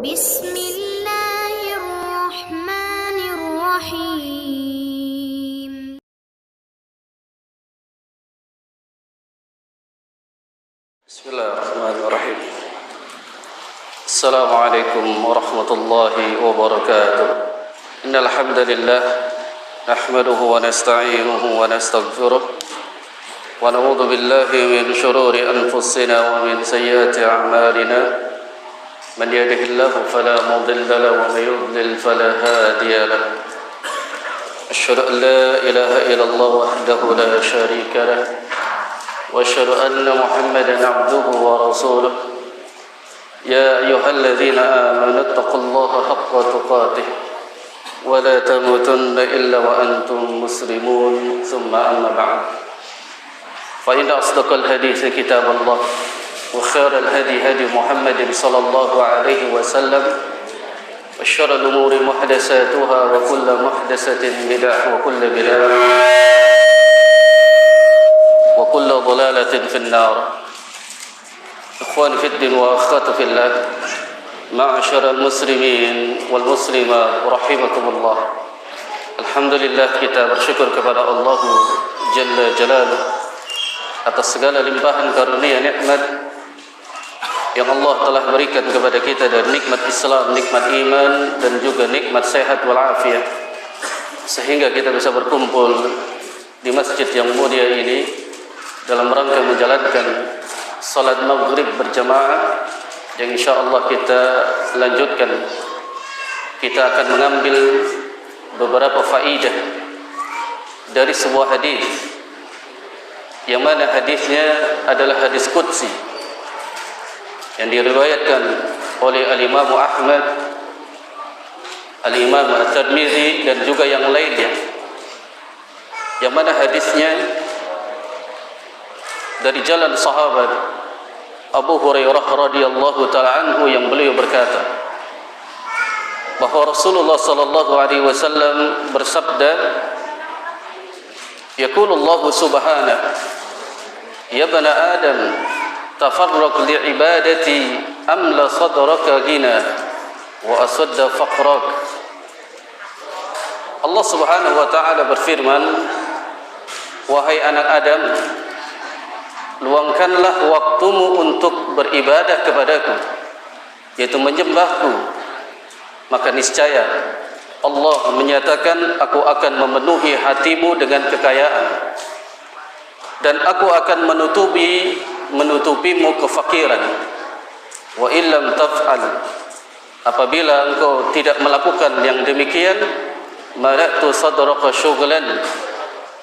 بسم الله الرحمن الرحيم بسم الله الرحمن الرحيم السلام عليكم ورحمة الله وبركاته إن الحمد لله نحمده ونستعينه ونستغفره ونعوذ بالله من شرور أنفسنا ومن سيئات أعمالنا من يهده الله فلا مضل له ومن يضلل فلا هادي له أشهد أن لا إله إلا الله وحده لا شريك له وأشهد أن محمدا عبده ورسوله يا أيها الذين آمنوا اتقوا الله حق تقاته ولا تموتن إلا وأنتم مسلمون ثم أما بعد فإن أصدق الحديث كتاب الله وخير الهدي هدي محمد صلى الله عليه وسلم وشر الأمور محدثاتها وكل محدثة بدعة وكل بدعة وكل ضلالة في النار إخواني في الدين وأخواتي في الله معاشر المسلمين والمسلمات رحمكم الله. Alhamdulillah, kita bersyukur kepada Allah Jalla Jalaluh atas segala limpahan karunia nikmat yang Allah telah berikan kepada kita, dari nikmat Islam, nikmat iman, dan juga nikmat sehat walafiat, sehingga kita bisa berkumpul di masjid yang mulia ini dalam rangka menjalankan salat maghrib berjamaah yang insyaAllah kita lanjutkan. Kita akan mengambil beberapa faidah dari sebuah hadis, yang mana hadisnya adalah hadis qudsi yang diriwayatkan oleh Al-Imam Ahmad, Al-Imam At-Tirmidzi, dan juga yang lainnya, yang mana hadisnya dari jalan sahabat Abu Hurairah radhiyallahu taala anhu, yang beliau berkata bahwa Rasulullah sallallahu alaihi wasallam bersabda, yaqulullahu subhanahu ya bani adam tafarraq li ibadati amla sadraka ghina wa asadda faqrak. Allah subhanahu wa ta'ala berfirman, wahai anak Adam, luangkanlah waktumu untuk beribadah kepadaku, yaitu menyembahku, maka niscaya Allah menyatakan, aku akan memenuhi hatimu dengan kekayaan, dan aku akan menutupimu kefakiran. Wa illam taf'al, apabila engkau tidak melakukan yang demikian, mala'tu sadraka syughlan,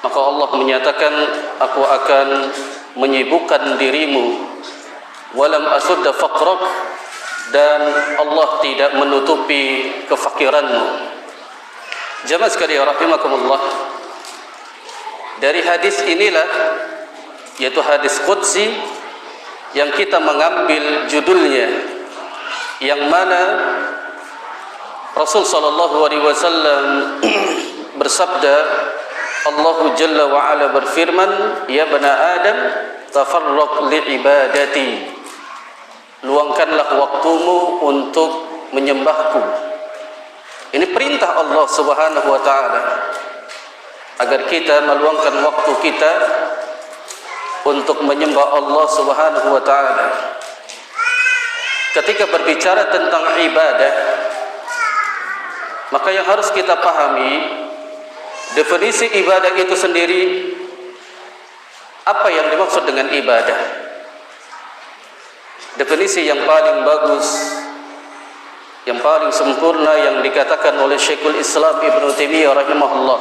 maka Allah menyatakan, aku akan menyibukkan dirimu, walam asudda faqrak, dan Allah tidak menutupi kefakiranmu. Jamaah sekalian rahimakumullah, dari hadis inilah, yaitu hadis qudsi, yang kita mengambil judulnya, yang mana Rasul sallallahu alaihi wasallam bersabda, Allah Jalla wa Ala berfirman, ya bani Adam tafarraq li ibadati, luangkanlah waktumu untuk menyembahku. Ini perintah Allah Subhanahu wa taala agar kita meluangkan waktu kita untuk menyembah Allah Subhanahu wa taala. Ketika berbicara tentang ibadah, maka yang harus kita pahami, definisi ibadah itu sendiri, apa yang dimaksud dengan ibadah. Definisi yang paling bagus, yang paling sempurna, yang dikatakan oleh Syekhul Islam Ibnu Taimiyah rahimahullah.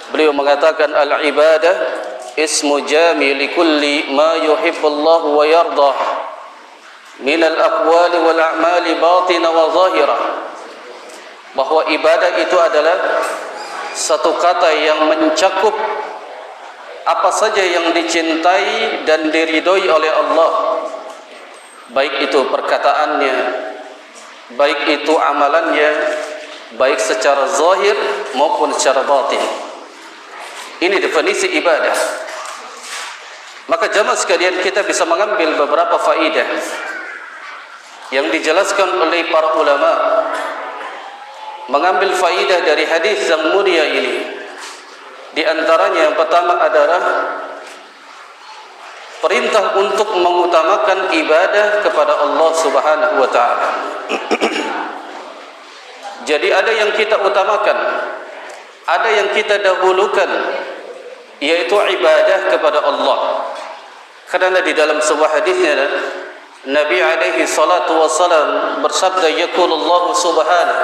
Beliau mengatakan, al-ibadah ismu jami li kulli ma yuhibbullahu wa yardah min al-aqwali wal a'mali batina wa zahira. Bahwa ibadah itu adalah satu kata yang mencakup apa saja yang dicintai dan diridhoi oleh Allah, baik itu perkataannya, baik itu amalannya, baik secara zahir maupun secara batin. Ini definisi ibadah. Maka jamaah sekalian, kita bisa mengambil beberapa faedah yang dijelaskan oleh para ulama mengambil faidah dari hadis yang mulia ini. Di antaranya yang pertama adalah perintah untuk mengutamakan ibadah kepada Allah Subhanahu wa taala. Jadi ada yang kita utamakan, ada yang kita dahulukan, yaitu ibadah kepada Allah. Karena di dalam sebuah hadisnya Nabi alaihi salatu wassalam bersabda, yaqulullahu subhanahu,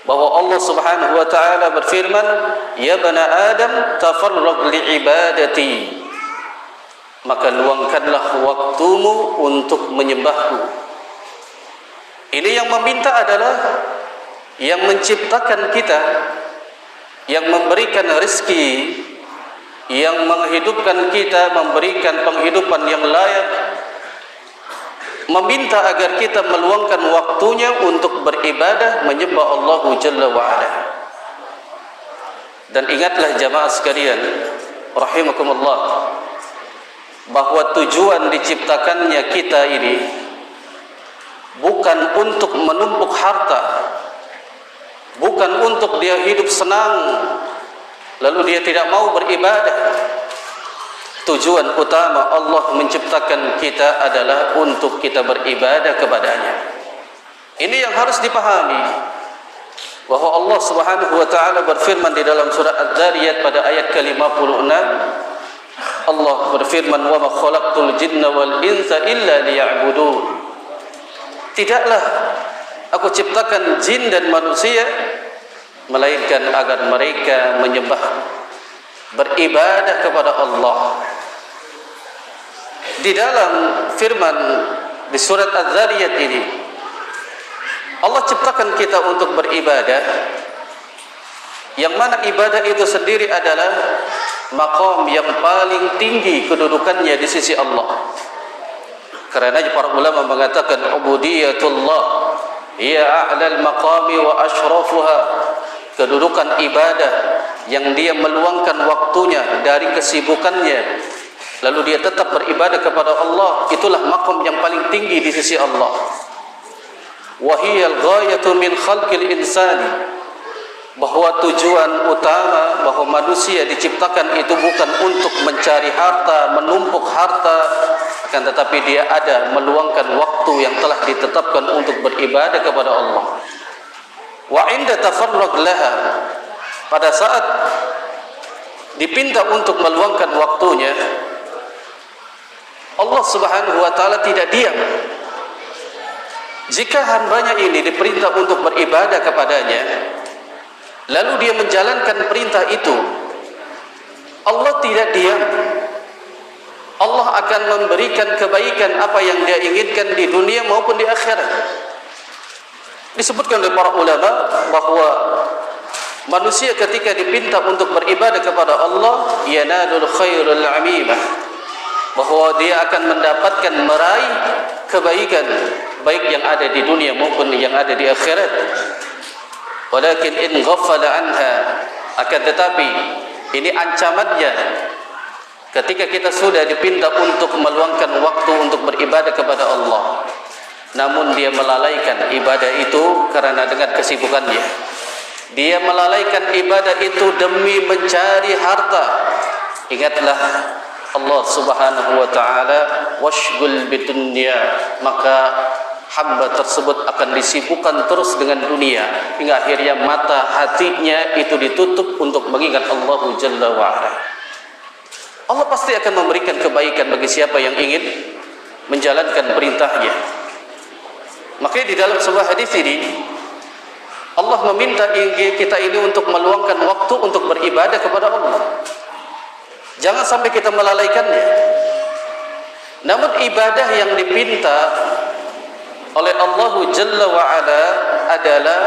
bahwa Allah Subhanahu wa taala berfirman, ya bani Adam tafarrag li ibadati, maka luangkanlah waktumu untuk menyembahku. Ini yang meminta adalah yang menciptakan kita, yang memberikan rezeki, yang menghidupkan kita, memberikan penghidupan yang layak, meminta agar kita meluangkan waktunya untuk beribadah menyembah Allah Jalla wa'ala. Dan ingatlah jamaah sekalian rahimakumullah, bahwa tujuan diciptakannya kita ini bukan untuk menumpuk harta, bukan untuk dia hidup senang lalu dia tidak mau beribadah. Tujuan utama Allah menciptakan kita adalah untuk kita beribadah kepadanya. Ini yang harus dipahami, bahwa Allah Subhanahu wa taala berfirman di dalam surah Az-Zariyat pada ayat ke-56. Allah berfirman, wa ma khalaqtul jinna wal insa illa liya'budun. Tidaklah aku ciptakan jin dan manusia melainkan agar mereka menyembah, beribadah kepada Allah. Di dalam firman di surat Az-Zariyat ini, Allah ciptakan kita untuk beribadah, yang mana ibadah itu sendiri adalah maqam yang paling tinggi kedudukannya di sisi Allah. Karena para ulama mengatakan ubudiyatullah hiya a'lal maqami wa ashrafuha, kedudukan ibadah yang dia meluangkan waktunya dari kesibukannya lalu dia tetap beribadah kepada Allah, itulah maqam yang paling tinggi di sisi Allah. Wa hiyal ghayatu min khalqil insani, bahwa tujuan utama bahwa manusia diciptakan itu bukan untuk mencari harta, menumpuk harta, akan tetapi dia ada meluangkan waktu yang telah ditetapkan untuk beribadah kepada Allah. Wa inda tafarrag laha, pada saat dipinta untuk meluangkan waktunya, Allah Subhanahu wa taala tidak diam. Jika hambanya ini diperintah untuk beribadah kepadanya, lalu dia menjalankan perintah itu, Allah tidak diam. Allah akan memberikan kebaikan apa yang dia inginkan di dunia maupun di akhirat. Disebutkan oleh para ulama bahwa manusia ketika dipinta untuk beribadah kepada Allah, yanalul khairul amimah, bahwa dia akan mendapatkan meraih kebaikan baik yang ada di dunia maupun yang ada di akhirat. Walakin in ghaffala anha, akan tetapi ini ancamannya ketika kita sudah dipinta untuk meluangkan waktu untuk beribadah kepada Allah, namun dia melalaikan ibadah itu karena dengan kesibukannya. Dia melalaikan ibadah itu demi mencari harta. Ingatlah Allah Subhanahu wa taala, washghul bidunya, maka hamba tersebut akan disibukkan terus dengan dunia hingga akhirnya mata hatinya itu ditutup untuk mengingat Allah Jalla wa ala. Allah pasti akan memberikan kebaikan bagi siapa yang ingin menjalankan perintahnya. Makanya di dalam sebuah hadis ini Allah meminta kita ini untuk meluangkan waktu untuk beribadah kepada Allah. Jangan sampai kita melalaikannya. Namun ibadah yang dipinta oleh Allah Jalla wa ala adalah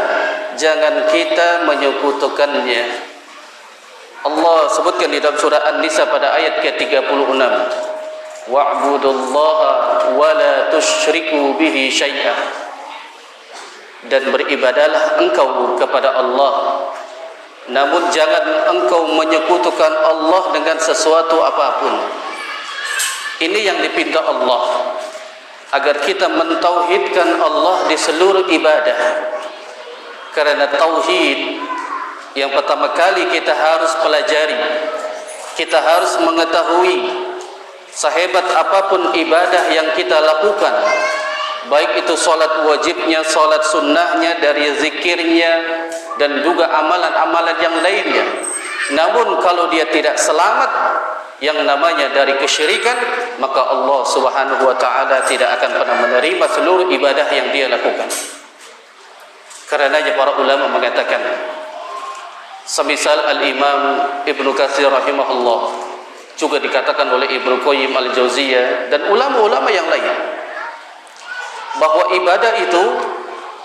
jangan kita menyekutukannya. Allah sebutkan di dalam surah An-Nisa pada ayat ke-36, wa'budullaha wa la tusyriku bihi syai'ah, dan beribadalah engkau kepada Allah, namun jangan engkau menyekutukan Allah dengan sesuatu apapun. Ini yang dipinta Allah. agar kita mentauhidkan Allah di seluruh ibadah. Karena tauhid yang pertama kali kita harus pelajari, kita harus mengetahui sehebat apapun ibadah yang kita lakukan, baik itu solat wajibnya, solat sunnahnya, dari zikirnya, dan juga amalan-amalan yang lainnya, namun kalau dia tidak selamat yang namanya dari kesyirikan, maka Allah Subhanahu wa taala tidak akan pernah menerima seluruh ibadah yang dia lakukan. Karenanya para ulama mengatakan, semisal Al-Imam Ibnu Katsir rahimahullah, juga dikatakan oleh Ibnu Qayyim Al-Jauziyah dan ulama-ulama yang lain, bahwa ibadah itu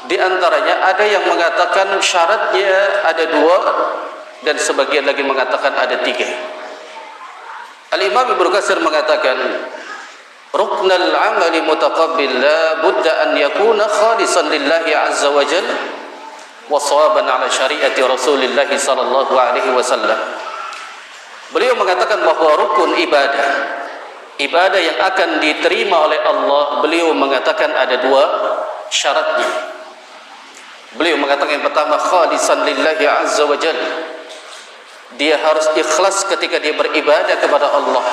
diantaranya ada yang mengatakan syaratnya ada 2 dan sebagian lagi mengatakan ada 3. Al-Imam Ibnu Katsir mengatakan, ruknul amali mutaqabbil la budda an yakuna khalisan lillahi azza wa jalla wa shawaban ala syariati Rasulillah sallallahu alaihi wasallam. Beliau mengatakan bahwa rukun ibadah yang akan diterima oleh Allah, beliau mengatakan ada 2 syaratnya. Beliau mengatakan yang pertama, khalisan lillahi azza wa jalla, dia harus ikhlas ketika dia beribadah kepada Allah.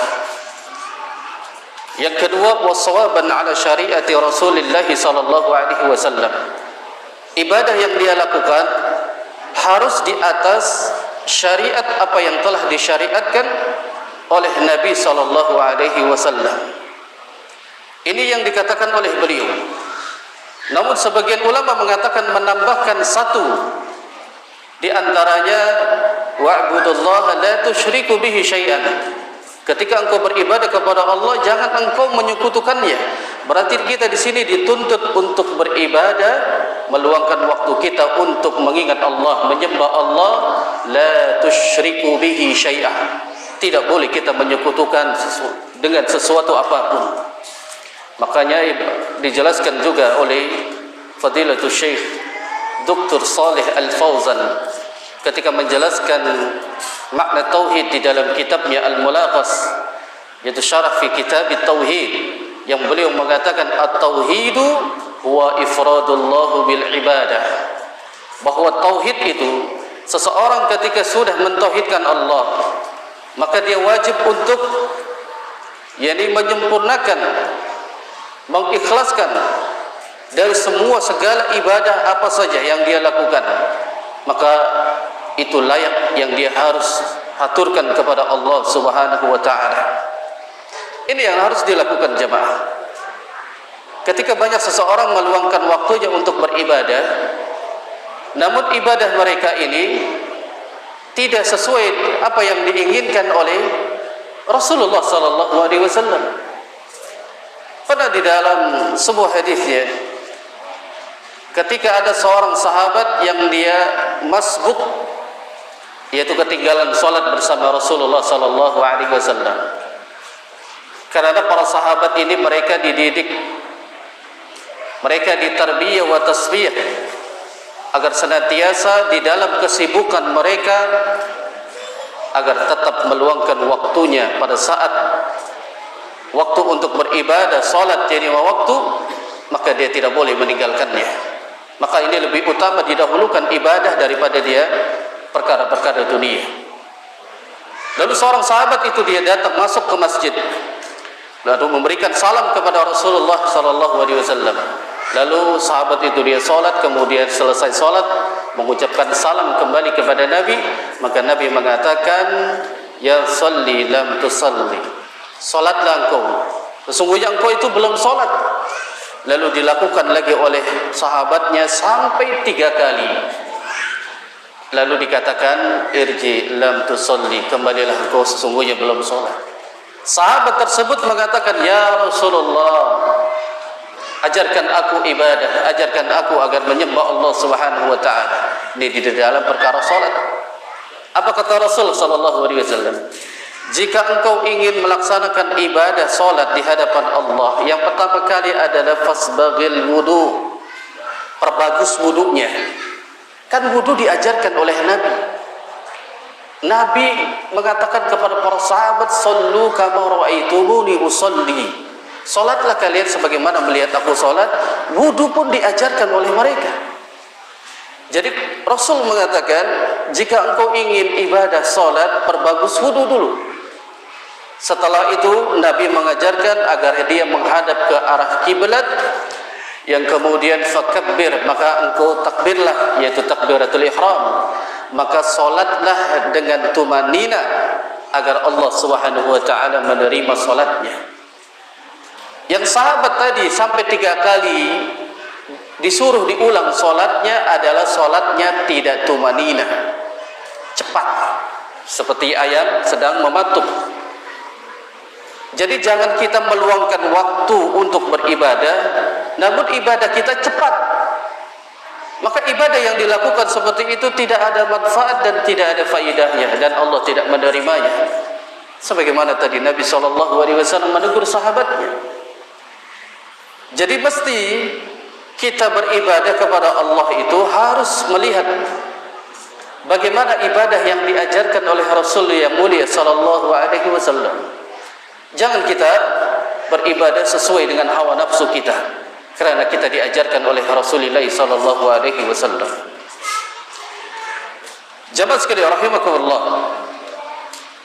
Yang kedua, wassawaban ala syariati Rasulillah sallallahu alaihi wasallam, ibadah yang dia lakukan harus di atas syariat apa yang telah disyariatkan oleh Nabi sallallahu alaihi wasallam. Ini yang dikatakan oleh beliau. Namun sebagian ulama mengatakan, menambahkan 1 di antaranya, wa'budullaha la tusyriku bihi syai'an. Ketika engkau beribadah kepada Allah, jangan engkau menyekutukannya. Berarti kita di sini dituntut untuk beribadah, meluangkan waktu kita untuk mengingat Allah, menyembah Allah. La tusyriku bihi syai'an. Tidak boleh kita menyekutukan dengan sesuatu apapun. Makanya dijelaskan juga oleh Fadilatul Syekh Dr. Salih Al-Fauzan ketika menjelaskan makna tauhid di dalam kitabnya Al-Mulaqas, yaitu syarah fi kitab tauhid, yang beliau mengatakan at-tauhidu huwa ifradullah bil ibadah, bahwa tauhid itu seseorang ketika sudah mentauhidkan Allah, maka dia wajib untuk menyempurnakan, mengikhlaskan dari semua segala ibadah apa saja yang dia lakukan. Maka itu layak yang dia harus haturkan kepada Allah Subhanahu wa taala. Ini yang harus dilakukan jemaah. Ketika banyak seseorang meluangkan waktunya untuk beribadah, namun ibadah mereka ini tidak sesuai apa yang diinginkan oleh Rasulullah sallallahu alaihi wasallam. Pada di dalam sebuah hadisnya, ketika ada seorang sahabat yang dia masbuk, yaitu ketinggalan salat bersama Rasulullah sallallahu alaihi wasallam. Karena para sahabat ini mereka dididik, mereka ditarbiyah wa tasbih agar senantiasa di dalam kesibukan mereka agar tetap meluangkan waktunya pada saat waktu untuk beribadah, salat jadi waktu, maka dia tidak boleh meninggalkannya. Maka ini lebih utama didahulukan ibadah daripada dia perkara-perkara dunia. Lalu seorang sahabat itu dia datang masuk ke masjid, lalu memberikan salam kepada Rasulullah sallallahu alaihi wasallam. Lalu sahabat itu dia salat, kemudian selesai salat mengucapkan salam kembali kepada Nabi, maka Nabi mengatakan, ya salli lam tusalli, salatlah engkau, sesungguhnya engkau itu belum salat. Lalu dilakukan lagi oleh sahabatnya sampai 3 kali. Lalu dikatakan, irji lam tusalli, kembalilah engkau, sesungguhnya belum salat. Sahabat tersebut mengatakan, ya Rasulullah, ajarkan aku ibadah, ajarkan aku agar menyembah Allah Subhanahu wa taala. Ini di dalam perkara salat. Apa kata Rasul sallallahu alaihi wasallam? Jika engkau ingin melaksanakan ibadah salat di hadapan Allah, yang pertama kali adalah fasbaghil wudu, perbagus wudunya. Kan wudu diajarkan oleh Nabi. Nabi mengatakan kepada para sahabat, sallu kama ra'aitumuni usalli, Salatlah kalian sebagaimana melihat aku salat. Wudu pun diajarkan oleh mereka. Jadi Rasul mengatakan, jika engkau ingin ibadah salat, perbagus wudu dulu. Setelah itu Nabi mengajarkan agar dia menghadap ke arah kiblat, yang kemudian fakabbir, maka engkau takbirlah, yaitu takbiratul ihram. Maka salatlah dengan tumanina agar Allah Subhanahu wa taala menerima salatnya. Yang sahabat tadi sampai 3 kali disuruh diulang salatnya adalah salatnya tidak tumanina, cepat, seperti ayam sedang mematuk. Jadi jangan kita meluangkan waktu untuk beribadah, namun ibadah kita cepat. Maka ibadah yang dilakukan seperti itu tidak ada manfaat dan tidak ada faedahnya, dan Allah tidak menerimanya. Sebagaimana tadi Nabi SAW menegur sahabatnya. Jadi mesti kita beribadah kepada Allah itu harus melihat bagaimana ibadah yang diajarkan oleh Rasul yang mulia sallallahu alaihi wasallam. Jangan kita beribadah sesuai dengan hawa nafsu kita, kerana kita diajarkan oleh Rasulullah sallallahu alaihi wasallam. Jamaah sekalian rahimakumullah,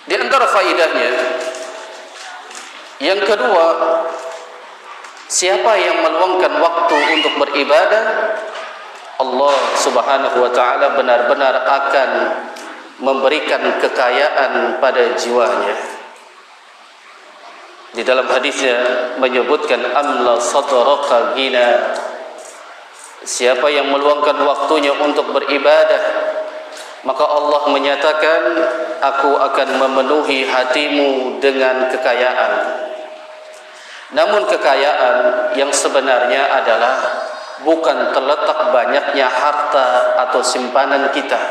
di antara faedahnya yang kedua, siapa yang meluangkan waktu untuk beribadah, Allah Subhanahu wa taala benar-benar akan memberikan kekayaan pada jiwanya. Di dalam hadisnya menyebutkan amla sadraka gina. Siapa yang meluangkan waktunya untuk beribadah, maka Allah menyatakan, aku akan memenuhi hatimu dengan kekayaan. Namun kekayaan yang sebenarnya adalah bukan terletak banyaknya harta atau simpanan kita.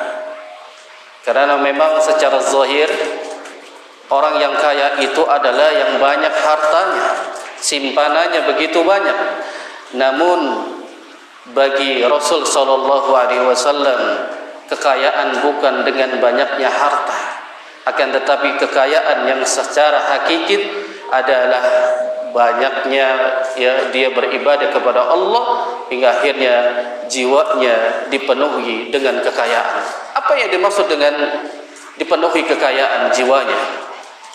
Karena memang secara zahir orang yang kaya itu adalah yang banyak hartanya, simpanannya begitu banyak. Namun bagi Rasul sallallahu alaihi wasallam, kekayaan bukan dengan banyaknya harta, akan tetapi kekayaan yang secara hakiki adalah banyaknya dia beribadah kepada Allah hingga akhirnya jiwanya dipenuhi dengan kekayaan. Apa yang dimaksud dengan dipenuhi kekayaan jiwanya?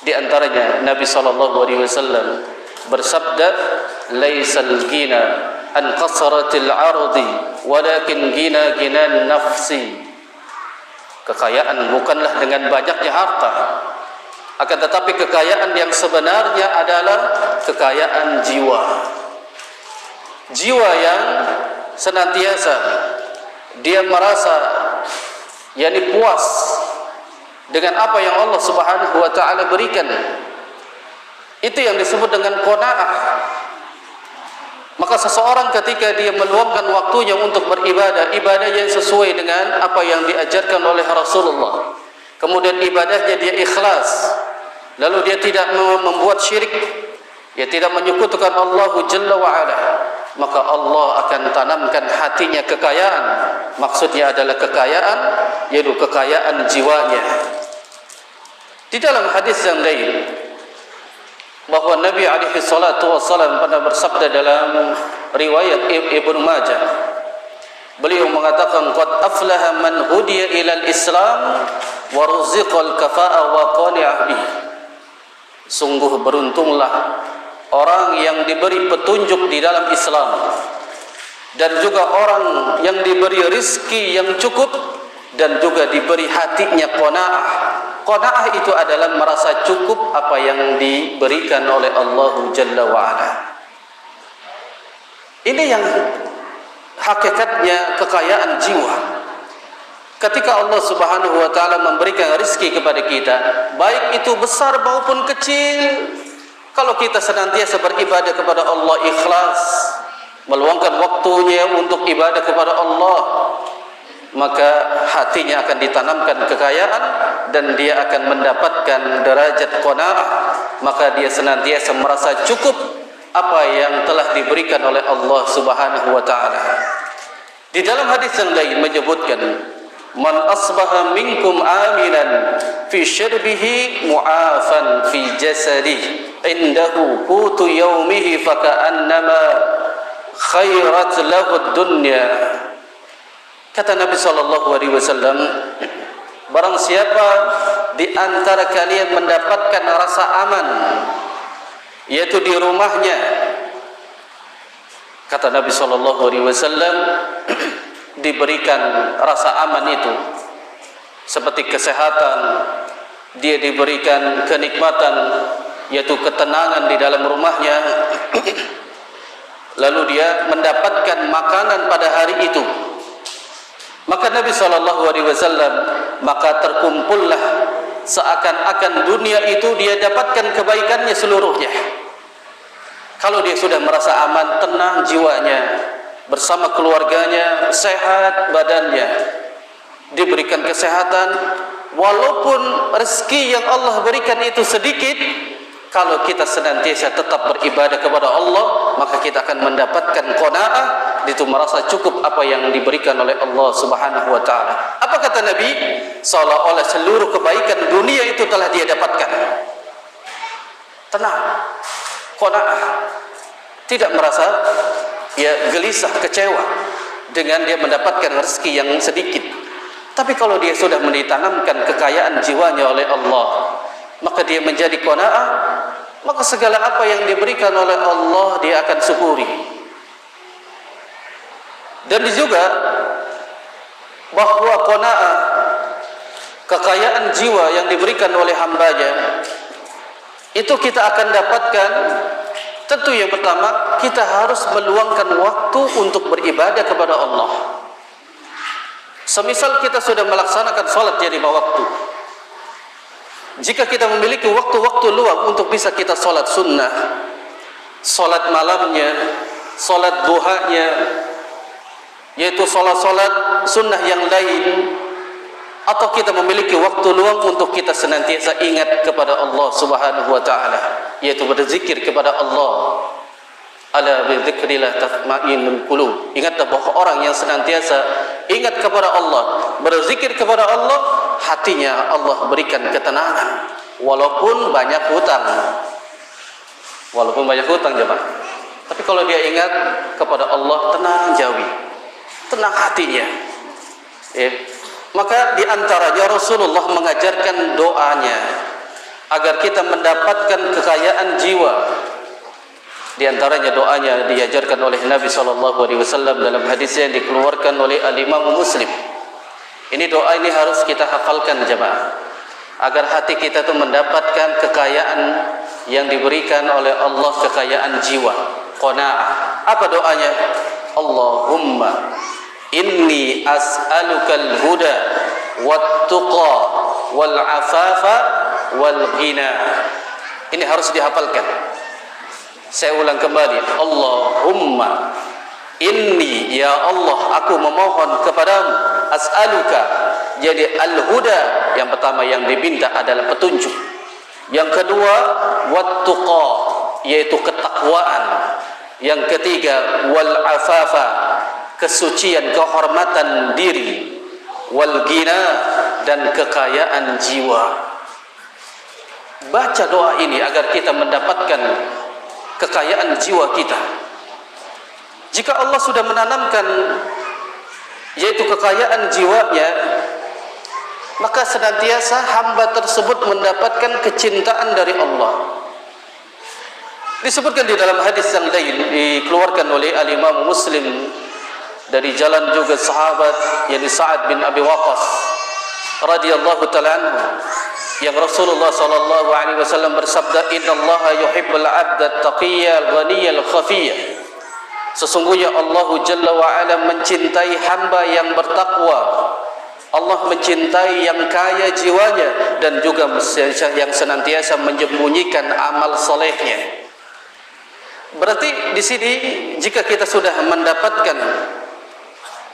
Di antaranya Nabi SAW bersabda, laisal gina an qasratil ardi walakin gina ginan nafsi. Kekayaan bukanlah dengan banyaknya harta, akan tetapi kekayaan yang sebenarnya adalah kekayaan jiwa. Jiwa yang senantiasa dia merasa puas dengan apa yang Allah Subhanahu wa taala berikan. Itu yang disebut dengan qanaah. Maka seseorang ketika dia meluangkan waktunya untuk beribadah, ibadah yang sesuai dengan apa yang diajarkan oleh Rasulullah, kemudian ibadahnya dia ikhlas, lalu dia tidak membuat syirik, dia tidak menyekutukan Allah Jalla wa Ala, maka Allah akan tanamkan hatinya kekayaan. Maksudnya adalah kekayaan, yaitu kekayaan jiwanya. Di dalam hadis yang lain, bahwa Nabi alaihi salatu wassalam pernah bersabda dalam riwayat Ibnu Majah, beliau mengatakan, qad aflaha man hudiya ilal Islam wa ruziqal kafa'a wa qani'ah bihi. Sungguh beruntunglah orang yang diberi petunjuk di dalam Islam, dan juga orang yang diberi rizki yang cukup, dan juga diberi hatinya qanaah. Qanaah itu adalah merasa cukup apa yang diberikan oleh Allah Jalla wa Ala. Ini yang hakikatnya kekayaan jiwa. Ketika Allah Subhanahu wa taala memberikan rezeki kepada kita, baik itu besar maupun kecil, kalau kita senantiasa beribadah kepada Allah ikhlas, meluangkan waktunya untuk ibadah kepada Allah, maka hatinya akan ditanamkan kekayaan dan dia akan mendapatkan derajat qanaah. Maka dia senantiasa merasa cukup apa yang telah diberikan oleh Allah Subhanahu wa taala. Di dalam hadis yang lain menyebutkan, man asbaha minkum aminan fi syirbihi mu'afan fi jasadihi indahu qutu yaumihi faka'annama khairat lahu dunya. Kata Nabi SAW, barang siapa di antara kalian mendapatkan rasa aman, yaitu di rumahnya, kata Nabi SAW, diberikan rasa aman itu seperti kesehatan, dia diberikan kenikmatan, yaitu ketenangan di dalam rumahnya, lalu dia mendapatkan makanan pada hari itu, maka Nabi SAW, maka terkumpullah seakan-akan dunia itu dia dapatkan kebaikannya seluruhnya. Kalau dia sudah merasa aman, tenang jiwanya, bersama keluarganya, sehat badannya, diberikan kesehatan, walaupun rezeki yang Allah berikan itu sedikit, kalau kita senantiasa tetap beribadah kepada Allah, maka kita akan mendapatkan qanaah, itu merasa cukup apa yang diberikan oleh Allah Subhanahu wa taala. Apa kata Nabi? Seolah-olah seluruh kebaikan dunia itu telah dia dapatkan. Tenang, qanaah, tidak merasa gelisah, kecewa dengan dia mendapatkan rezeki yang sedikit. Tapi kalau dia sudah ditanamkan kekayaan jiwanya oleh Allah, maka dia menjadi qanaah, maka segala apa yang diberikan oleh Allah dia akan syukuri. Dan juga bahwa qanaah, kekayaan jiwa yang diberikan oleh hambanya, itu kita akan dapatkan. Tentu yang pertama, kita harus meluangkan waktu untuk beribadah kepada Allah. Semisal kita sudah melaksanakan sholat ya 5 waktu, jika kita memiliki waktu-waktu luang untuk bisa kita sholat sunnah, sholat malamnya, sholat duhanya, yaitu sholat-sholat sunnah yang lain, atau kita memiliki waktu luang untuk kita senantiasa ingat kepada Allah Subhanahu wa ta'ala, yaitu berzikir kepada Allah. Ala bi dzikrillah tatma'innul qulub. Ingatlah bahwa orang yang senantiasa ingat kepada Allah, berzikir kepada Allah, hatinya Allah berikan ketenangan, walaupun banyak hutang. Walaupun banyak hutang jemaah. Tapi kalau dia ingat kepada Allah, tenang jawi, tenang hatinya. Maka di antaranya Rasulullah mengajarkan doanya agar kita mendapatkan kekayaan jiwa. Di antaranya doanya diajarkan oleh Nabi SAW dalam hadis yang dikeluarkan oleh Al-Imam Muslim. Ini doa ini harus kita hafalkan jemaah, agar hati kita itu mendapatkan kekayaan yang diberikan oleh Allah, kekayaan jiwa, qanaah. Apa doanya? Allahumma inni as'alukal huda wat tuqa wal afafa wal ghina. Ini harus dihafalkan. Saya ulang kembali, Allahumma inni, ya Allah, aku memohon kepadamu, as'aluka, jadi al-huda, yang pertama yang diminta adalah petunjuk, yang kedua wat-tuqa, yaitu ketakwaan, yang ketiga wal afafa, kesucian, kehormatan diri, wal ghina, dan kekayaan jiwa. Baca doa ini agar kita mendapatkan kekayaan jiwa kita. Jika Allah sudah menanamkan yaitu kekayaan jiwanya, maka senantiasa hamba tersebut mendapatkan kecintaan dari Allah. Disebutkan di dalam hadis yang lain dikeluarkan oleh Al-Imam Muslim dari jalan juga sahabat yakni Sa'ad bin Abi Waqqas radhiyallahu ta'ala anhu, yang Rasulullah sallallahu alaihi wasallam bersabda, innallaha yuhibbul 'abda at-taqiyya al-ghaniyya al-khafiyya. Sesungguhnya Allah Jalla wa Ala mencintai hamba yang bertakwa. Allah mencintai yang kaya jiwanya dan juga yang senantiasa menyembunyikan amal solehnya. Berarti di sini jika kita sudah mendapatkan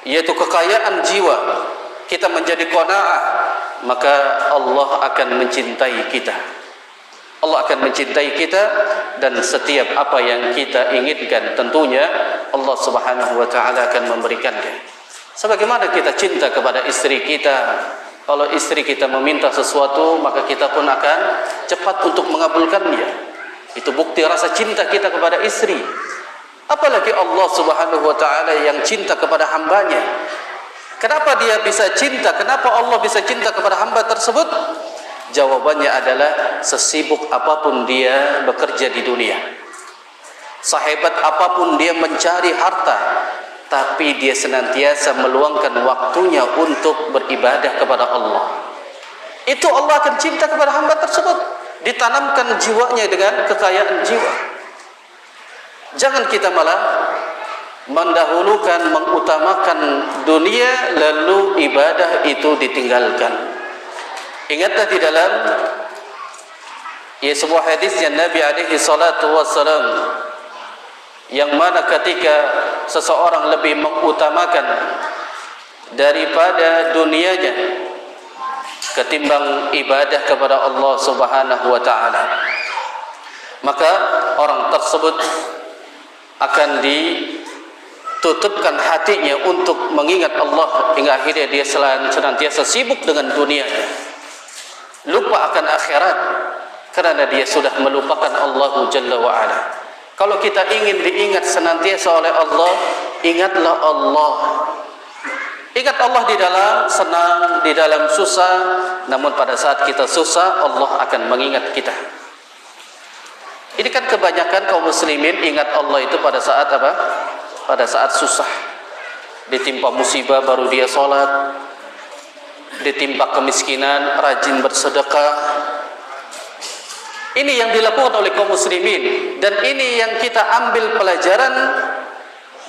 yaitu kekayaan jiwa, kita menjadi qanaah, maka Allah akan mencintai kita. Allah akan mencintai kita, dan setiap apa yang kita inginkan tentunya Allah Subhanahu wa taala akan memberikannya. Sebagaimana kita cinta kepada istri kita, kalau istri kita meminta sesuatu, maka kita pun akan cepat untuk mengabulkannya. Itu bukti rasa cinta kita kepada istri. Apalagi Allah Subhanahu wa ta'ala yang cinta kepada hambanya. Kenapa dia bisa cinta? Kenapa Allah bisa cinta kepada hamba tersebut? Jawabannya adalah sesibuk apapun dia bekerja di dunia, sehebat apapun dia mencari harta, tapi dia senantiasa meluangkan waktunya untuk beribadah kepada Allah. Itu Allah akan cinta kepada hamba tersebut. Ditanamkan jiwanya dengan kekayaan jiwa. Jangan kita malah mendahulukan, mengutamakan dunia, lalu ibadah itu ditinggalkan. Ingatlah di dalam sebuah hadis yang Nabi alaihi salatu wassalam, yang mana ketika seseorang lebih mengutamakan daripada dunianya ketimbang ibadah kepada Allah Subhanahu wa ta'ala, maka orang tersebut akan ditutupkan hatinya untuk mengingat Allah, hingga akhirnya dia senantiasa sibuk dengan dunianya, lupa akan akhirat, kerana dia sudah melupakan Allah Jalla wa'ala. Kalau kita ingin diingat senantiasa oleh Allah, ingatlah Allah. Ingat Allah di dalam senang, di dalam susah. Namun pada saat kita susah, Allah akan mengingat kita. Ini kan kebanyakan kaum muslimin ingat Allah itu pada saat apa? Pada saat susah. Ditimpa musibah baru dia sholat, ditimpa kemiskinan rajin bersedekah. Ini yang dilakukan oleh kaum muslimin, dan ini yang kita ambil pelajaran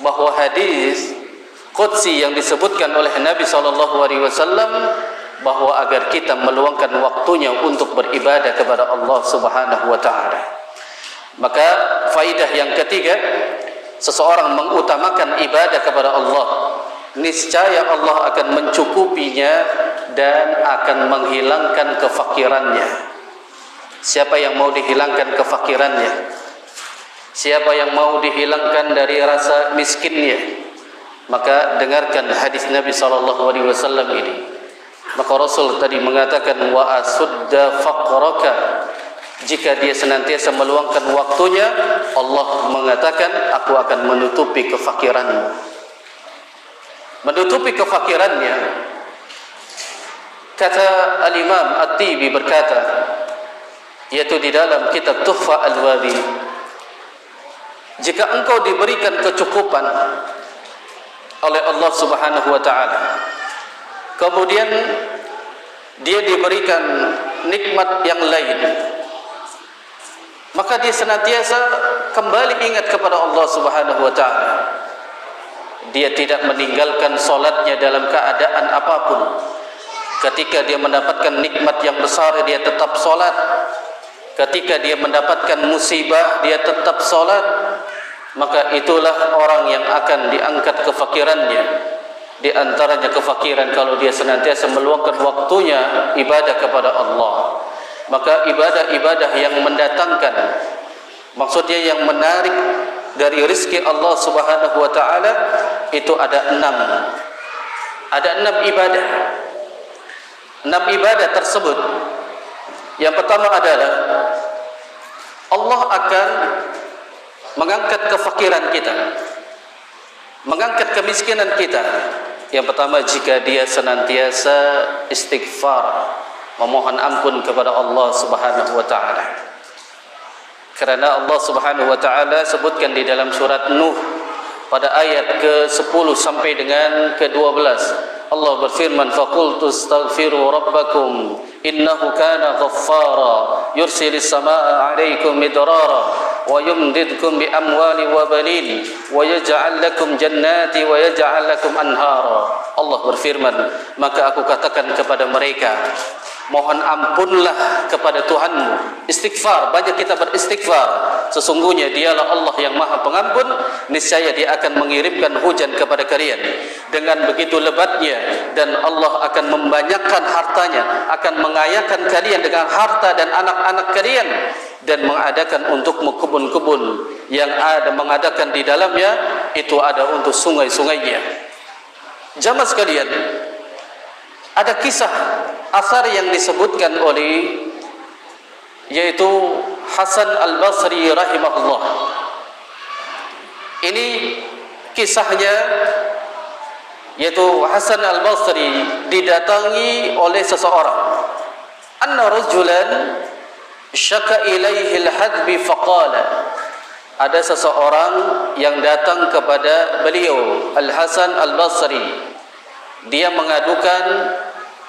bahwa hadis qudsi yang disebutkan oleh Nabi SAW, bahwa agar kita meluangkan waktunya untuk beribadah kepada Allah Subhanahu wa ta'ala. Maka faidah yang ketiga, seseorang mengutamakan ibadah kepada Allah, niscaya Allah akan mencukupinya dan akan menghilangkan kefakirannya. Siapa yang mau dihilangkan kefakirannya? Siapa yang mau dihilangkan dari rasa miskinnya? Maka dengarkan hadis Nabi SAW ini. Maka Rasul tadi mengatakan, wa asudda faqraka. Jika dia senantiasa meluangkan waktunya, Allah mengatakan, aku akan menutupi kefakiranmu. Menutupi kefakirannya. Kata Al-Imam At-Tibi berkata, yaitu di dalam kitab Tuhfa Al-Wadi, jika engkau diberikan kecukupan oleh Allah Subhanahu wa ta'ala, kemudian dia diberikan nikmat yang lain, maka dia senantiasa kembali ingat kepada Allah Subhanahu wa ta'ala. Dia tidak meninggalkan solatnya dalam keadaan apapun. Ketika dia mendapatkan nikmat yang besar, dia tetap solat. Ketika dia mendapatkan musibah, dia tetap solat. Maka itulah orang yang akan diangkat kefakirannya. Di antaranya kefakiran kalau dia senantiasa meluangkan waktunya ibadah kepada Allah. Maka ibadah-ibadah yang mendatangkan, maksudnya yang menarik dari rezeki Allah Subhanahu wa ta'ala, itu ada 6. Ada 6 ibadah. 6 ibadah tersebut, yang pertama adalah Allah akan mengangkat kefakiran kita, mengangkat kemiskinan kita. Yang pertama, jika dia senantiasa istighfar, memohon ampun kepada Allah Subhanahu wa ta'ala. Karena Allah Subhanahu wa ta'ala sebutkan di dalam surat Nuh pada ayat ke-10 sampai dengan ke-12, Allah berfirman, faqultu astaghfiru rabbakum innahu kana ghaffara yursilis samaa'a 'alaikum midrara wa yumdidkum bi amwali wa banin wa yaj'al lakum jannati wa yaj'al lakum anhara. Allah berfirman, maka aku katakan kepada mereka, mohon ampunlah kepada Tuhanmu. Istighfar, banyak kita beristighfar. Sesungguhnya dialah Allah yang maha pengampun. Niscaya dia akan mengirimkan hujan kepada kalian dengan begitu lebatnya, dan Allah akan membanyakkan hartanya, akan mengayakan kalian dengan harta dan anak-anak kalian, dan mengadakan untukmu kebun-kebun yang ada, mengadakan di dalamnya itu ada untuk sungai-sungainya. Jamaah sekalian, ada kisah asar yang disebutkan oleh yaitu Hasan Al-Basri rahimahullah. Ini kisahnya, yaitu Hasan Al-Basri didatangi oleh seseorang. Anna rajulan syaka ilaihi al-hadbi faqala, ada seseorang yang datang kepada beliau Al-Hasan Al-Basri. Dia mengadukan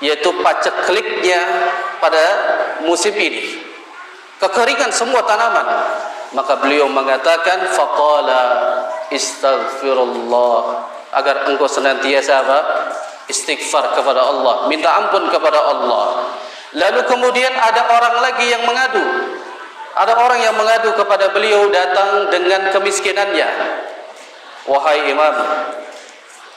yaitu pacekliknya pada musim ini, kekeringan semua tanaman. Maka beliau mengatakan faqala istaghfirullah, agar engkau senantiasa apa? Istighfar kepada Allah, minta ampun kepada Allah. Lalu kemudian ada orang lagi yang mengadu. Ada orang yang mengadu kepada beliau, datang dengan kemiskinannya. Wahai imam,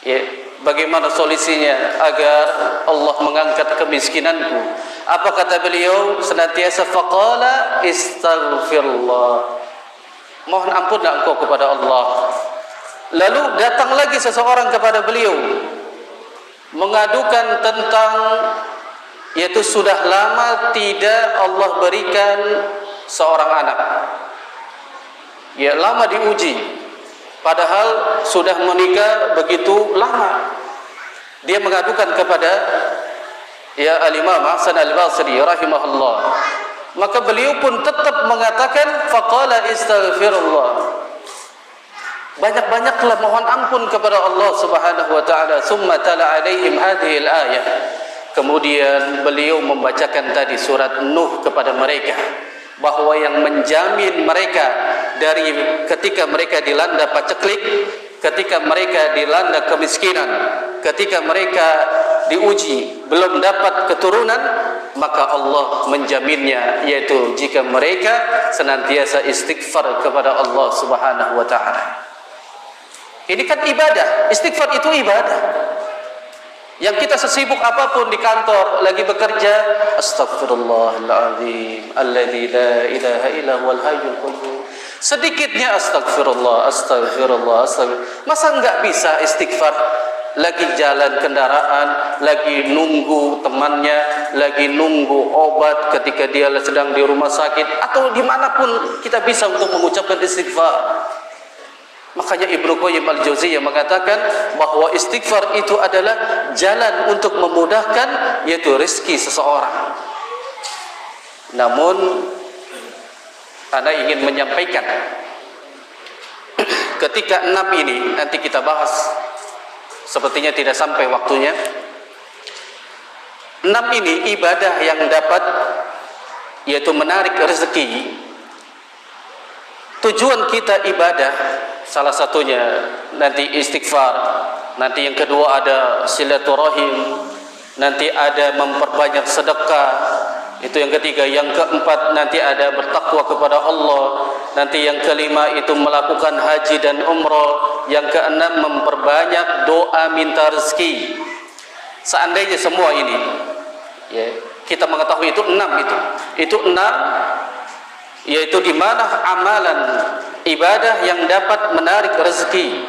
ya, bagaimana solusinya agar Allah mengangkat kemiskinanku? Apa kata beliau? Senantiasa faqala istaghfirullah, mohon ampunlah engkau kepada Allah. Lalu datang lagi seseorang kepada beliau mengadukan tentang, yaitu sudah lama tidak Allah berikan seorang anak. Ya, lama diuji, padahal sudah menikah begitu lama. Dia mengadukan kepada Al-Imam Hasan Al-Basri rahimahullah. Maka beliau pun tetap mengatakan faqala istaghfirullah, banyak-banyaklah mohon ampun kepada Allah Subhanahu wa taala. Summa tala alaihim hadhihi al-ayah, kemudian beliau membacakan tadi surat Nuh kepada mereka, bahwa yang menjamin mereka dari ketika mereka dilanda paceklik, ketika mereka dilanda kemiskinan, ketika mereka diuji belum dapat keturunan, maka Allah menjaminnya, yaitu jika mereka senantiasa istighfar kepada Allah Subhanahu wa taala. Ini kan ibadah, istighfar itu ibadah. Yang kita sesibuk apapun di kantor, lagi bekerja, astaghfirullahaladzim alladzi la ilaha illa huwal hayyul qayyum. Sedikitnya astagfirullah, astagfirullah, astagfirullah. Masa enggak bisa istighfar? Lagi jalan kendaraan, lagi nunggu temannya, lagi nunggu obat ketika dia sedang di rumah sakit, atau dimanapun kita bisa untuk mengucapkan istighfar. Makanya Ibnu Qayyim Al-Jauziyah mengatakan bahwa istighfar itu adalah jalan untuk memudahkan, yaitu rezeki seseorang. Namun Anda ingin menyampaikan, ketika 6 ini nanti kita bahas, sepertinya tidak sampai waktunya. 6 ini ibadah yang dapat, yaitu menarik rezeki. Tujuan kita ibadah, salah satunya nanti istighfar, nanti yang kedua ada silaturahim, nanti ada memperbanyak sedekah, itu yang ketiga. Yang keempat nanti ada bertakwa kepada Allah, nanti yang kelima itu melakukan haji dan umrah, yang keenam memperbanyak doa minta rezeki. Seandainya semua ini, ya, kita mengetahui itu 6 itu 6, yaitu di mana amalan ibadah yang dapat menarik rezeki.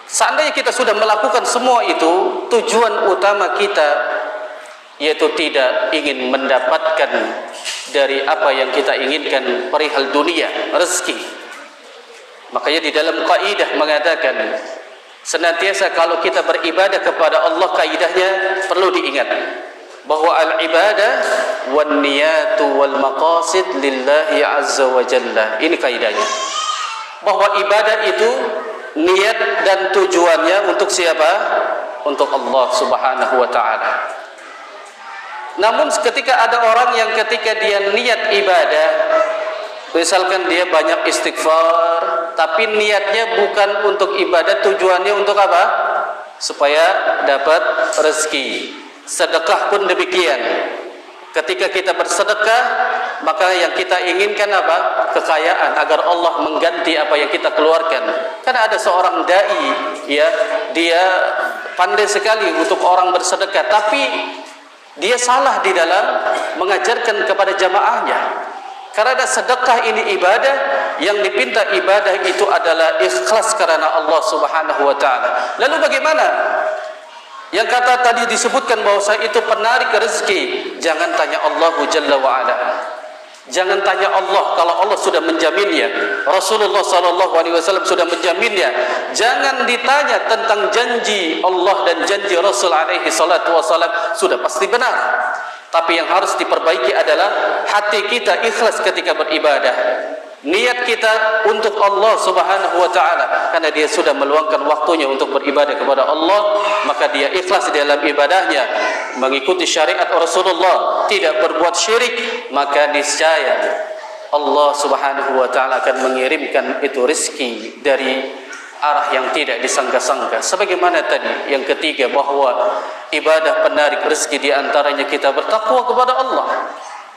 Seandainya kita sudah melakukan semua itu, tujuan utama kita yaitu tidak ingin mendapatkan dari apa yang kita inginkan perihal dunia, rezeki. Makanya di dalam kaidah mengatakan, senantiasa kalau kita beribadah kepada Allah, kaidahnya perlu diingat bahwa al-ibadah wan niyatu wal maqasid lillahi azza wa jalla. Ini kaidahnya, bahwa ibadah itu niat dan tujuannya untuk siapa? Untuk Allah Subhanahu wa taala. Namun ketika ada orang yang ketika dia niat ibadah, misalkan dia banyak istighfar, tapi niatnya bukan untuk ibadah, tujuannya untuk apa? Supaya dapat rezeki. Sedekah pun demikian. Ketika kita bersedekah, maka yang kita inginkan apa? Kekayaan, agar Allah mengganti apa yang kita keluarkan. Karena ada seorang dai, ya, dia pandai sekali untuk orang bersedekah, tapi dia salah di dalam mengajarkan kepada jamaahnya. Karena sedekah ini ibadah, yang dipinta ibadah itu adalah ikhlas karena Allah Subhanahu wa taala. Lalu bagaimana? Yang kata tadi disebutkan bahwa itu penarik rezeki, jangan tanya Allah Jalla wa ala. Jangan tanya Allah kalau Allah sudah menjaminnya. Rasulullah SAW sudah menjaminnya. Jangan ditanya tentang janji Allah dan janji Rasul alaihi salatu wasallam, sudah pasti benar. Tapi yang harus diperbaiki adalah hati kita ikhlas ketika beribadah. Niat kita untuk Allah Subhanahu wa taala, karena dia sudah meluangkan waktunya untuk beribadah kepada Allah, maka dia ikhlas di dalam ibadahnya, mengikuti syariat Rasulullah, tidak berbuat syirik, maka niscaya Allah Subhanahu wa taala akan mengirimkan itu rezeki dari arah yang tidak disangka-sangka. Sebagaimana tadi yang ketiga, bahwa ibadah penarik rezeki di antaranya kita bertakwa kepada Allah.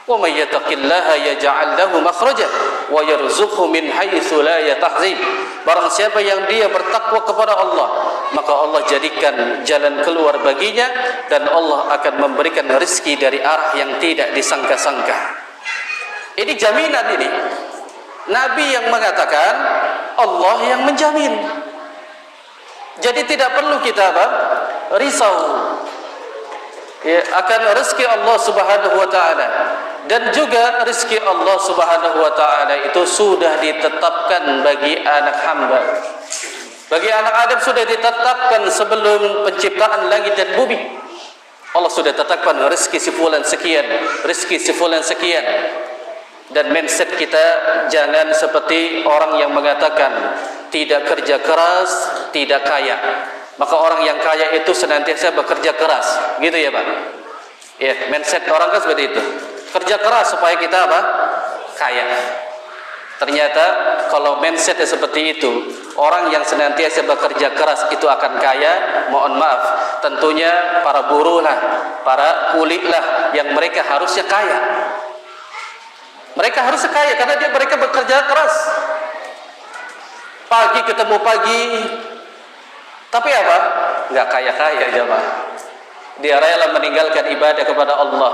Wa may yattaqillaha yaj'al lahu makhraja wa yarzuqhu min haitsu la yahtasib. Barang siapa yang dia bertakwa kepada Allah, maka Allah jadikan jalan keluar baginya, dan Allah akan memberikan rezeki dari arah yang tidak disangka-sangka. Ini jaminan ini. Nabi yang mengatakan, Allah yang menjamin. Jadi tidak perlu kita risau akan rezeki Allah Subhanahu wa taala. Dan juga rezeki Allah Subhanahu wa taala itu sudah ditetapkan bagi anak hamba. Bagi anak Adam sudah ditetapkan sebelum penciptaan langit dan bumi. Allah sudah tetapkan rezeki si fulan sekian, rezeki si fulan sekian. Dan mindset kita jangan seperti orang yang mengatakan tidak kerja keras, tidak kaya. Maka orang yang kaya itu senantiasa bekerja keras, gitu ya Pak? Ya, mindset orang kan seperti itu. Kerja keras supaya kita kaya. Ternyata kalau mindsetnya seperti itu, orang yang senantiasa bekerja keras itu akan kaya. Mohon maaf, tentunya para buruh lah, para kuli lah, yang mereka harusnya kaya. Mereka harusnya kaya karena mereka bekerja keras. Pagi ketemu pagi, tapi nggak kaya-kaya jemaah. Dia rela meninggalkan ibadah kepada Allah,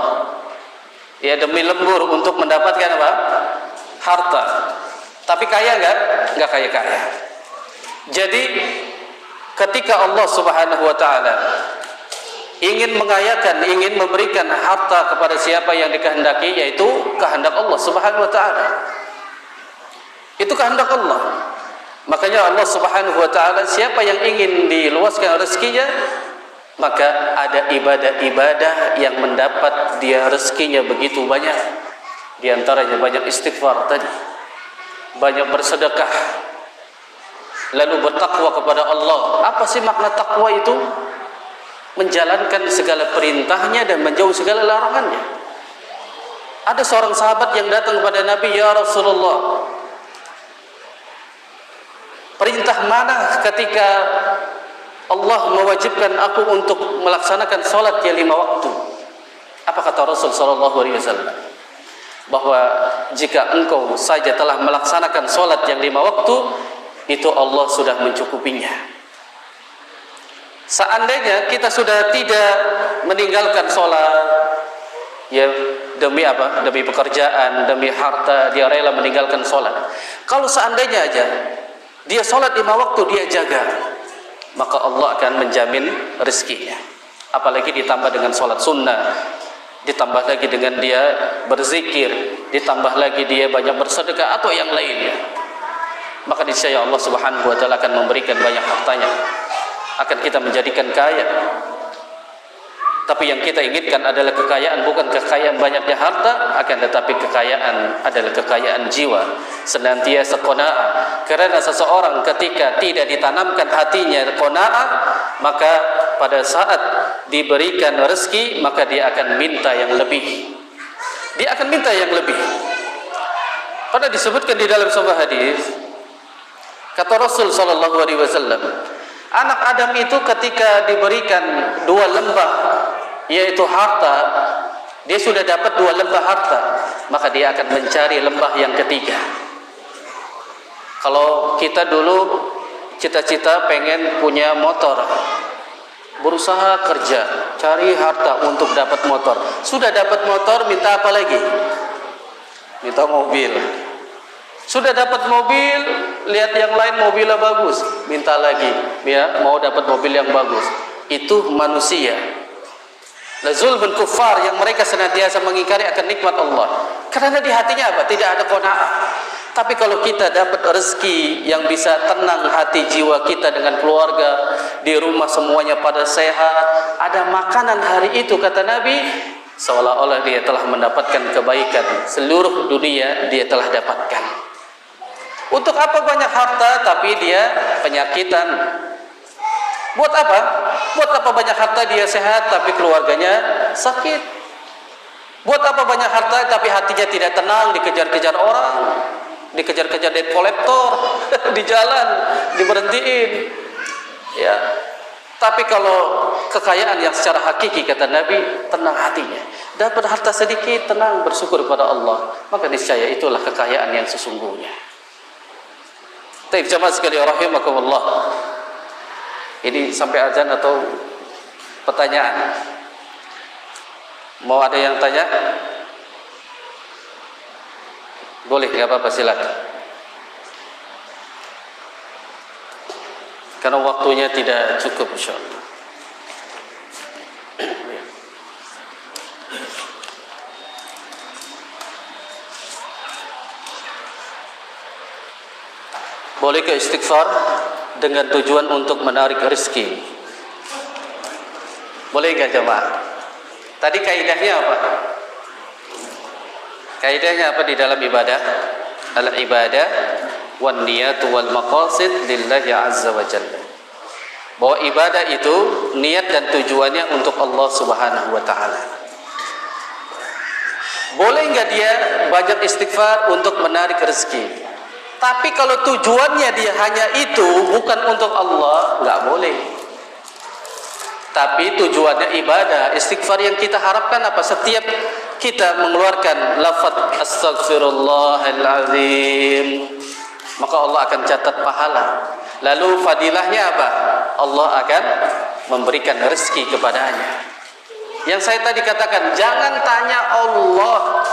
ya, demi lembur untuk mendapatkan harta. Tapi kaya nggak kaya-kaya. Jadi ketika Allah Subhanahu wa taala ingin mengayakan, ingin memberikan harta kepada siapa yang dikehendaki, yaitu kehendak Allah Subhanahu wa taala. Itu kehendak Allah. Makanya Allah Subhanahu wa taala, siapa yang ingin diluaskan rezekinya, maka ada ibadah-ibadah yang mendapat dia rezekinya begitu banyak. Di antaranya banyak istighfar tadi, banyak bersedekah, lalu bertakwa kepada Allah. Apa sih makna takwa itu? Menjalankan segala perintahnya dan menjauh segala larangannya. Ada seorang sahabat yang datang kepada Nabi, ya Rasulullah, perintah mana ketika Allah mewajibkan aku untuk melaksanakan sholat yang 5 waktu? Apa kata Rasul SAW? Bahwa jika engkau saja telah melaksanakan sholat yang 5 waktu, itu Allah sudah mencukupinya. Seandainya kita sudah tidak meninggalkan sholat, ya, demi demi pekerjaan, demi harta, dia rela meninggalkan sholat. Kalau seandainya aja dia sholat 5 waktu, dia jaga, maka Allah akan menjamin rezekinya. Apalagi ditambah dengan sholat sunnah, ditambah lagi dengan dia berzikir, ditambah lagi dia banyak bersedekah atau yang lainnya, maka niscaya Allah Subhanahu wa taala akan memberikan banyak hartanya, akan kita menjadikan kaya. Tapi yang kita inginkan adalah kekayaan, bukan kekayaan banyaknya harta, akan tetapi kekayaan adalah kekayaan jiwa, senantiasa qanaah. Karena seseorang ketika tidak ditanamkan hatinya qanaah, maka pada saat diberikan rezeki, maka dia akan minta yang lebih. Dia akan minta yang lebih. Pada disebutkan di dalam sebuah hadis, kata Rasul sallallahu alaihi wasallam, anak Adam itu ketika diberikan 2 lembah, yaitu harta, dia sudah dapat 2 lembah harta, maka dia akan mencari lembah yang ketiga. Kalau kita dulu cita-cita pengen punya motor, berusaha kerja, cari harta untuk dapat motor. Sudah dapat motor, minta apa lagi? Minta mobil. Sudah dapat mobil, lihat yang lain mobilnya bagus, minta lagi, ya, mau dapat mobil yang bagus. Itu manusia. Zulmun kufar yang mereka senantiasa mengingkari akan nikmat Allah. Karena di hatinya apa? Tidak ada qanaah. Tapi kalau kita dapat rezeki yang bisa tenang hati jiwa kita dengan keluarga, di rumah semuanya pada sehat, ada makanan hari itu, kata Nabi, seolah-olah dia telah mendapatkan kebaikan. Seluruh dunia dia telah dapatkan. Untuk apa banyak harta tapi dia penyakitan? Buat apa? Buat apa banyak harta dia sehat tapi keluarganya sakit? Buat apa banyak harta tapi hatinya tidak tenang, dikejar-kejar orang, dikejar-kejar debt collector di jalan, diberhentiin. Ya. Tapi kalau kekayaan yang secara hakiki, kata Nabi, tenang hatinya. Dapat harta sedikit, tenang, bersyukur kepada Allah, maka niscaya itulah kekayaan yang sesungguhnya. Baik, jemaah sekalian rahimakumullah. Ini sampai azan atau pertanyaan? Mau ada yang tanya? Boleh, nggak apa-apa, silakan. Karena waktunya tidak cukup, insyaallah. Boleh ke istighfar dengan tujuan untuk menarik rezeki? Boleh nggak jemaah? Tadi kaidahnya apa? Kaidahnya apa di dalam ibadah? Al-ibadah wan niyatu wal maqasid lillahi azza wa jalla. Bahwa ibadah itu niat dan tujuannya untuk Allah Subhanahu wa taala. Boleh enggak dia banyak istighfar untuk menarik rezeki? Tapi kalau tujuannya dia hanya itu, bukan untuk Allah, enggak boleh. Tapi tujuannya ibadah, istighfar yang kita harapkan apa? Setiap kita mengeluarkan lafaz astaghfirullahalazim, maka Allah akan catat pahala. Lalu fadilahnya apa? Allah akan memberikan rezeki kepadanya. Yang saya tadi katakan, jangan tanya Allah,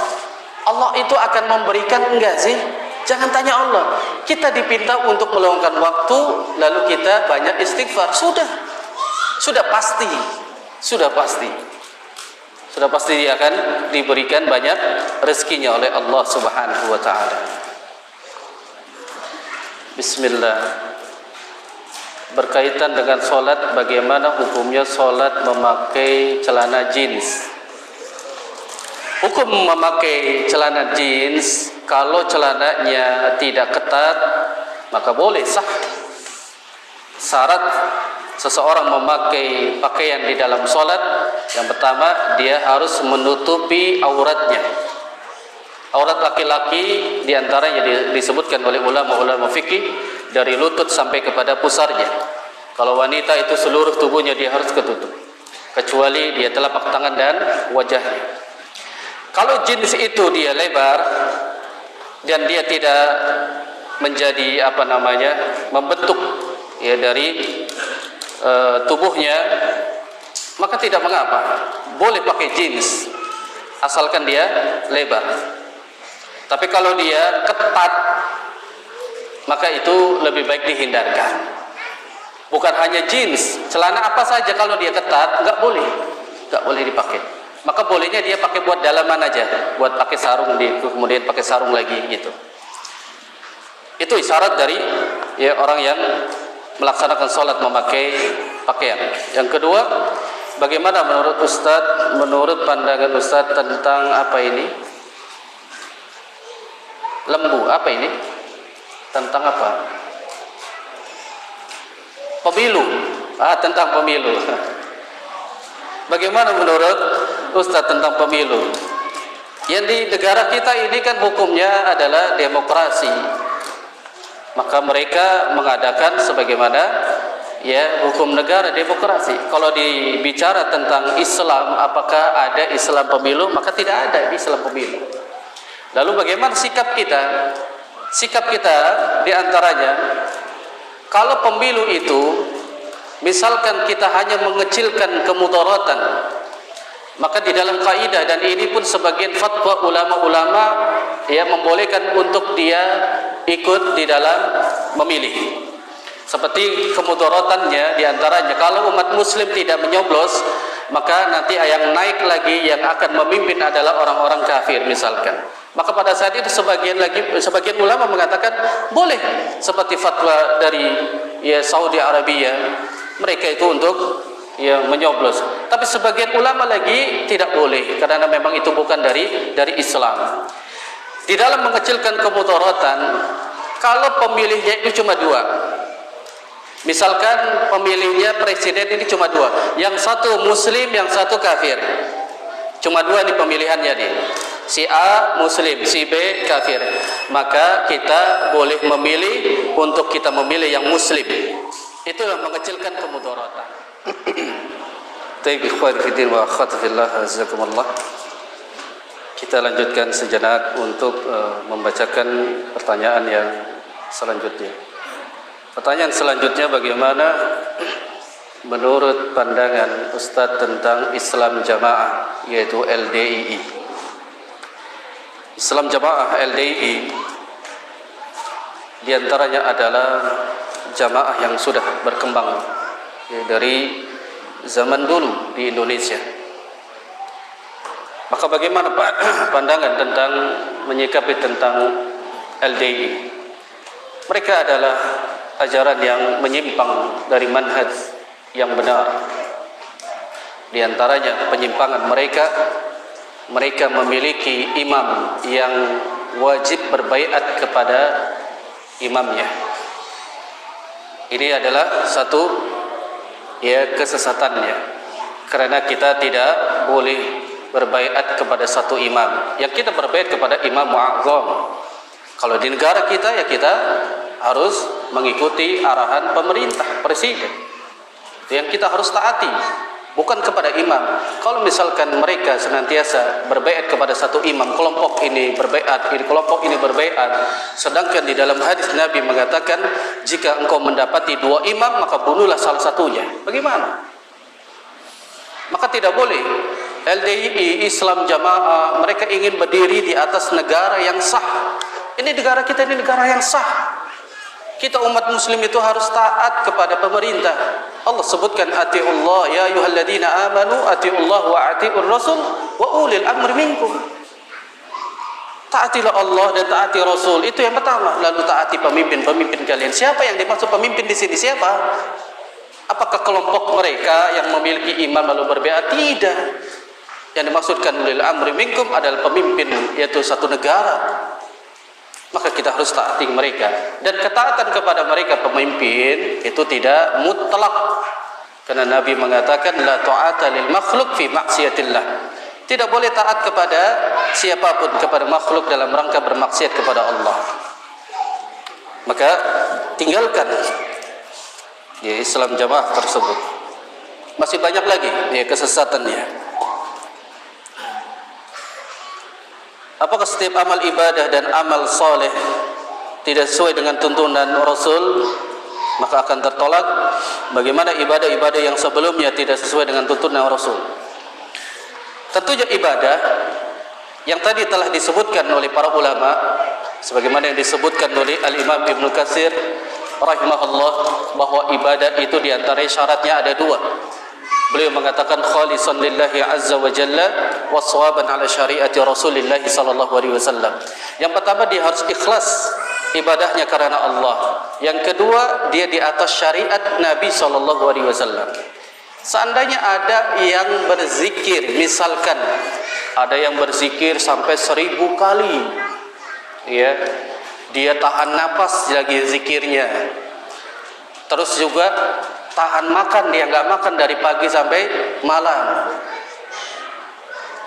Allah itu akan memberikan enggak sih? Jangan tanya Allah. Kita dipinta untuk meluangkan waktu, lalu kita banyak istighfar. Sudah pasti dia akan diberikan banyak rezekinya oleh Allah Subhanahu wa taala. Bismillah. Berkaitan dengan sholat, bagaimana hukumnya sholat memakai celana jeans? Hukum memakai celana jeans, kalau celananya tidak ketat, maka boleh, sah. Syarat seseorang memakai pakaian di dalam sholat, yang pertama dia harus menutupi auratnya. Aurat laki-laki diantaranya disebutkan oleh ulama-ulama fikih dari lutut sampai kepada pusarnya. Kalau wanita itu seluruh tubuhnya dia harus ketutup, kecuali dia telapak tangan dan wajahnya. Kalau jeans itu dia lebar dan dia tidak menjadi membentuk ya dari tubuhnya, maka tidak mengapa, boleh pakai jeans asalkan dia lebar. Tapi kalau dia ketat, maka itu lebih baik dihindarkan. Bukan hanya jeans, celana apa saja kalau dia ketat nggak boleh dipakai. Maka bolehnya dia pakai buat dalaman aja, buat pakai sarung, kemudian pakai sarung lagi gitu. Itu isyarat dari ya orang yang melaksanakan sholat memakai pakaian. Yang kedua, bagaimana menurut Ustadz, menurut pandangan Ustadz tentang apa ini? Lembu, apa ini? Tentang apa? Pemilu. Tentang pemilu. Bagaimana menurut Ustadz tentang pemilu? Yang di negara kita ini kan hukumnya adalah demokrasi. Maka mereka mengadakan sebagaimana ya hukum negara demokrasi. Kalau dibicara tentang Islam, apakah ada Islam pemilu? Maka tidak ada Islam pemilu. Lalu bagaimana sikap kita? Sikap kita diantaranya, kalau pemilu itu misalkan kita hanya mengecilkan kemudaratan, maka di dalam kaidah, dan ini pun sebagian fatwa ulama-ulama ya membolehkan untuk dia ikut di dalam memilih. Seperti kemudaratannya diantaranya, kalau umat muslim tidak menyoblos, maka nanti yang naik lagi yang akan memimpin adalah orang-orang kafir misalkan. Maka pada saat itu sebagian ulama mengatakan boleh, seperti fatwa dari Saudi Arabia, mereka itu untuk menyoblos. Tapi sebagian ulama lagi tidak boleh karena memang itu bukan dari Islam. Di dalam mengecilkan kemudaratan, kalau pemilihnya itu cuma dua, misalkan pemilihnya presiden ini cuma dua, yang satu muslim, yang satu kafir, cuma dua nih pemilihannya nih, si A muslim, si B kafir, maka kita boleh memilih untuk kita memilih yang muslim. Itu yang mengecilkan kemudaratan. Taib ikhwan fillah wa akhwat fillah, jazakumullah. Kita lanjutkan sejenak untuk membacakan pertanyaan yang selanjutnya. Pertanyaan selanjutnya, bagaimana menurut pandangan Ustadz tentang Islam Jamaah, yaitu LDII? Islam Jamaah LDII diantaranya adalah jamaah yang sudah berkembang dari zaman dulu di Indonesia. Maka bagaimana pandangan tentang menyikapi tentang LDII? Mereka adalah ajaran yang menyimpang dari manhaj yang benar. Di antaranya penyimpangan mereka memiliki imam yang wajib berbaiat kepada imamnya. Ini adalah satu kesesatannya, karena kita tidak boleh berbaiat kepada satu imam. Yang kita berbaiat kepada imam mu'azzam. Kalau di negara kita, ya kita harus mengikuti arahan pemerintah, presiden. Itu yang kita harus taati, bukan kepada imam. Kalau misalkan mereka senantiasa berbaiat kepada satu imam, kelompok ini berbaiat, kelompok ini berbaiat, sedangkan di dalam hadis Nabi mengatakan, jika engkau mendapati dua imam, maka bunuhlah salah satunya. Bagaimana? Maka tidak boleh. LDII, Islam Jamaah, mereka ingin berdiri di atas negara yang sah. Ini negara kita, ini negara yang sah. Kita umat muslim itu harus taat kepada pemerintah. Allah sebutkan atiullah ya ayyuhalladzina amanu atiullah wa atiur rasul wa ulil amri minkum. Taatilah Allah dan taati Rasul, itu yang pertama. Lalu taati pemimpin kalian. Siapa yang dimaksud pemimpin di sini? Siapa? Apakah kelompok mereka yang memiliki iman lalu berbaiat? Tidak. Yang dimaksudkan ulil amri minkum adalah pemimpin, yaitu satu negara. Maka kita harus taati mereka, dan ketaatan kepada mereka pemimpin itu tidak mutlak, karena Nabi mengatakan la ta'ata lil makhluk fi maksiatillah. Tidak boleh taat kepada siapapun, kepada makhluk dalam rangka bermaksiat kepada Allah. Maka tinggalkan Islam Jamaah tersebut. Masih banyak lagi kesesatannya. Apakah setiap amal ibadah dan amal soleh tidak sesuai dengan tuntunan Rasul, maka akan tertolak? Bagaimana ibadah-ibadah yang sebelumnya tidak sesuai dengan tuntunan Rasul? Tentunya ibadah yang tadi telah disebutkan oleh para ulama, sebagaimana yang disebutkan oleh Al-Imam Ibnu Katsir rahimahullah, bahwa ibadah itu diantara syaratnya ada dua. Beliau mengatakan khalisan lillahi azza wa jalla wa shawaban ala syariati Rasulillah sallallahu alaihi wasallam. Yang pertama, dia harus ikhlas ibadahnya karena Allah. Yang kedua, dia di atas syariat Nabi sallallahu alaihi wasallam. Seandainya ada yang berzikir, misalkan ada yang berzikir sampai 1000 kali, dia tahan napas lagi zikirnya, terus juga tahan makan, dia nggak makan dari pagi sampai malam.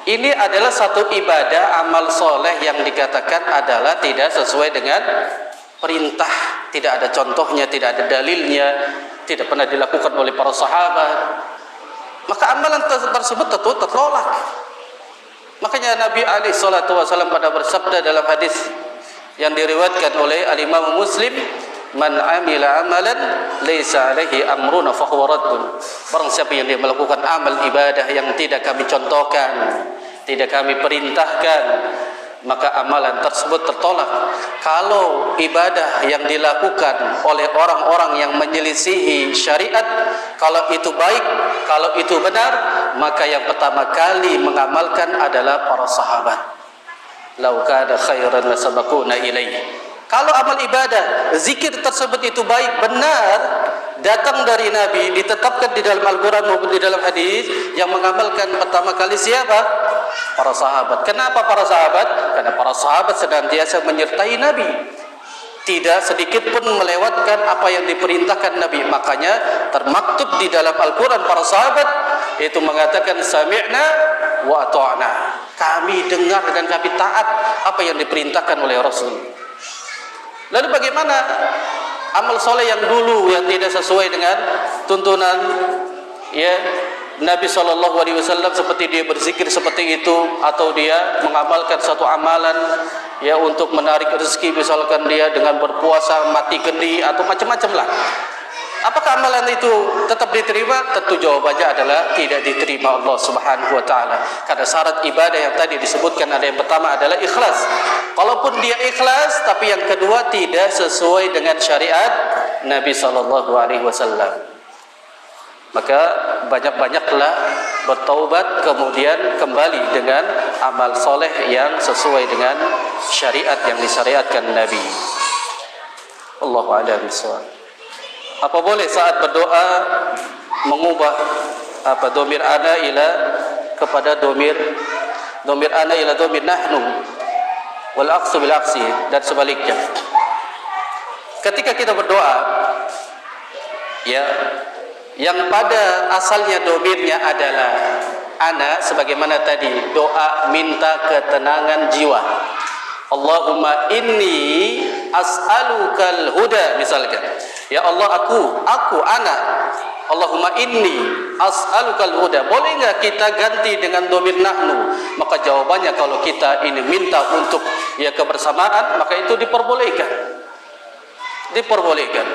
Ini adalah satu ibadah, amal soleh yang dikatakan adalah tidak sesuai dengan perintah. Tidak ada contohnya, tidak ada dalilnya, tidak pernah dilakukan oleh para sahabat. Maka amalan tersebut tentu tertolak. Makanya Nabi SAW pada bersabda dalam hadis yang diriwayatkan oleh Al-Imam Muslim, man amila amalan laisa alaihi amruna fahuwa raddun. Barang siapa yang dia melakukan amal ibadah yang tidak kami contohkan, tidak kami perintahkan, maka amalan tersebut tertolak. Kalau ibadah yang dilakukan oleh orang-orang yang menyelisihi syariat, kalau itu baik, kalau itu benar, maka yang pertama kali mengamalkan adalah para sahabat. lau kana khairan lasabaquna ilaihi. Kalau amal ibadah, zikir tersebut itu baik, benar, datang dari Nabi, ditetapkan di dalam Al-Quran maupun di dalam hadis, yang mengamalkan pertama kali siapa? Para sahabat. Kenapa para sahabat? Karena para sahabat senantiasa menyertai Nabi, tidak sedikit pun melewatkan apa yang diperintahkan Nabi. Makanya termaktub di dalam Al-Quran para sahabat itu mengatakan sami'na wa ata'na, kami dengar dan kami taat apa yang diperintahkan oleh Rasul. Lalu bagaimana amal soleh yang dulu yang tidak sesuai dengan tuntunan ya Nabi SAW, seperti dia berzikir seperti itu, atau dia mengamalkan satu amalan ya untuk menarik rezeki, misalkan dia dengan berpuasa mati kendi atau macam-macam lah. Apakah amalan itu tetap diterima? Tentu jawabannya adalah tidak diterima Allah Subhanahu wa taala. Karena syarat ibadah yang tadi disebutkan ada yang pertama adalah ikhlas. Kalaupun dia ikhlas tapi yang kedua tidak sesuai dengan syariat Nabi sallallahu alaihi wasallam, maka banyak-banyaklah bertaubat kemudian kembali dengan amal soleh yang sesuai dengan syariat yang disyariatkan Nabi. Allahu a'lam bishawab. Apa boleh saat berdoa mengubah domir ana ila kepada domir ana ila domir nahnu wal aqsu bil aqsi, dan sebaliknya? Ketika kita berdoa ya, yang pada asalnya domirnya adalah ana, sebagaimana tadi doa minta ketenangan jiwa. Allahumma inni as'alukal huda, misalkan. Ya Allah, aku ana. Allahumma inni as'alukal huda. Boleh enggak kita ganti dengan domir nahnu? Maka jawabannya, kalau kita ini minta untuk ya kebersamaan, maka itu diperbolehkan. Diperbolehkan.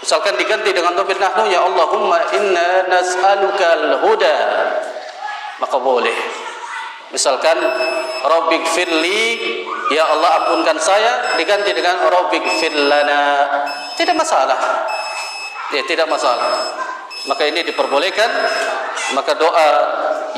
Misalkan diganti dengan domir nahnu, ya Allahumma inna nas'alukal huda, maka boleh. Misalkan Rabbighfirli, ya Allah ampunkan saya, diganti dengan Rabbighfirlana, tidak masalah. Ya, tidak masalah. Maka ini diperbolehkan. Maka doa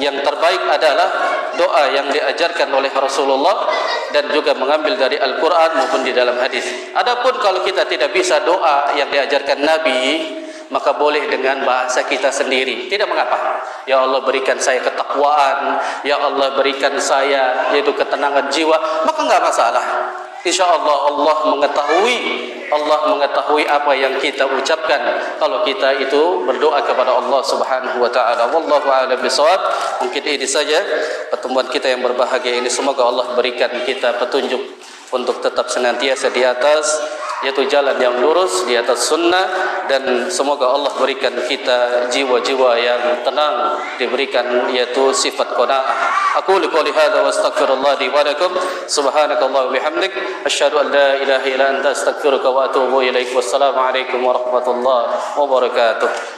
yang terbaik adalah doa yang diajarkan oleh Rasulullah dan juga mengambil dari Al-Quran maupun di dalam hadis. Adapun kalau kita tidak bisa doa yang diajarkan Nabi, maka boleh dengan bahasa kita sendiri, tidak mengapa. Ya Allah berikan saya ketakwaan, ya Allah berikan saya yaitu ketenangan jiwa, maka enggak masalah. InsyaAllah Allah mengetahui apa yang kita ucapkan kalau kita itu berdoa kepada Allah Subhanahu wa taala. Wallahu a'lam bishawab. Mungkin ini saja pertemuan kita yang berbahagia ini. Semoga Allah berikan kita petunjuk untuk tetap senantiasa di atas yaitu jalan yang lurus, di atas sunnah, dan semoga Allah berikan kita jiwa-jiwa yang tenang, diberikan yaitu sifat qanaah. Aku qouli hadza wa astaghfirullah li wa lakum. Subhanakallah wa bihamdik asyhadu an la ilaha illa anta astaghfiruka wa atubu ilaik. Wassalamu alaikum warahmatullahi wabarakatuh.